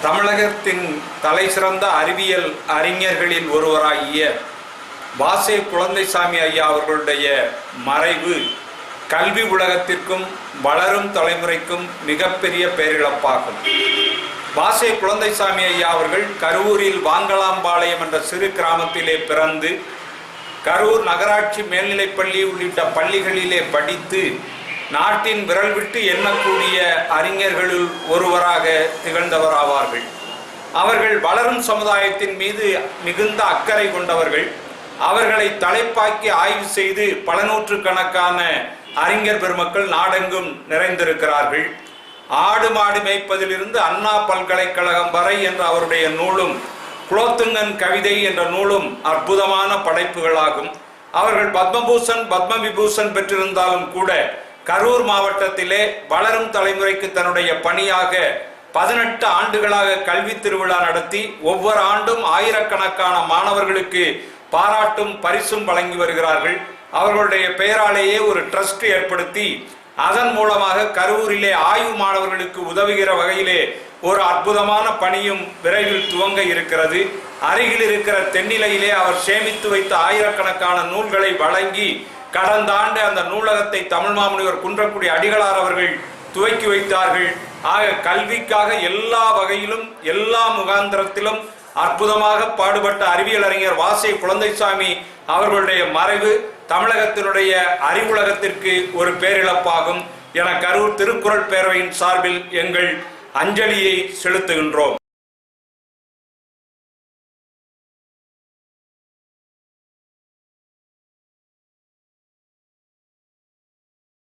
தமிழகத்தின் தலைசிறந்த அறிவியல் அறிஞர்களில் ஒருவராகிய வாசே குழந்தைசாமி ஐயா அவர்களுடைய மறைவு கல்வி உலகத்திற்கும் வளரும் தலைமுறைக்கும் மிகப்பெரிய பேரிழப்பாகும். வாசே குழந்தைசாமி ஐயா அவர்கள் கரூரில் வாங்கலாம்பாளையம் என்ற சிறு கிராமத்திலே பிறந்து கரூர் நகராட்சி மேல்நிலைப்பள்ளி உள்ளிட்ட பள்ளிகளிலே படித்து நாட்டின் விரல் விட்டு எண்ணக்கூடிய அறிஞர்களுள் ஒருவராக திகழ்ந்தவராவார்கள். அவர்கள் வளரும் சமுதாயத்தின் மீது மிகுந்த அக்கறை கொண்டவர்கள். அவர்களை தலைப்பாக்கி ஆய்வு செய்து பல நூற்றுக்கணக்கான அறிஞர் பெருமக்கள் நாடெங்கும் நிறைந்திருக்கிறார்கள். ஆடு மாடு மேய்ப்பதிலிருந்து அண்ணா பல்கலைக்கழகம் வரை என்ற அவருடைய நூலும், குலோத்துங்கன் கவிதை என்ற நூலும் அற்புதமான படைப்புகளாகும். அவர்கள் பத்மபூஷன் பத்ம விபூஷன் பெற்றிருந்தாலும் கூட கரூர் மாவட்டத்திலே வளரும் தலைமுறைக்கு தன்னுடைய பணியாக 18 ஆண்டுகளாக கல்வி திருவிழா நடத்தி ஒவ்வொரு ஆண்டும் ஆயிரக்கணக்கான மாணவர்களுக்கு பாராட்டும் பரிசும் வழங்கி வருகிறார்கள். அவர்களுடைய பெயராலேயே ஒரு ட்ரஸ்ட் ஏற்படுத்தி அதன் மூலமாக கரூரிலே ஆய்வு மாணவர்களுக்கு உதவுகிற வகையிலே ஒரு அற்புதமான பணியும் விரைவில் துவங்க இருக்கிறது. அருகில் இருக்கிற தென்னிலையிலே அவர் சேமித்து வைத்த ஆயிரக்கணக்கான நூல்களை வழங்கி கடந்த ஆண்டு அந்த நூலகத்தை தமிழ் மாமுனிவர் குன்றக்குடி அடிகளார் அவர்கள் துவக்கி வைத்தார்கள். ஆக கல்விக்காக எல்லா வகையிலும் எல்லா முகாந்திரத்திலும் அற்புதமாக பாடுபட்ட அறிவியல் அறிஞர் வாசே குழந்தைசாமி அவர்களுடைய மறைவு தமிழகத்தினுடைய அறிவுலகத்திற்கு ஒரு பேரிழப்பாகும் என கரூர் திருக்குறள் பேரவையின் சார்பில் எங்கள் அஞ்சலியை செலுத்துகின்றோம்.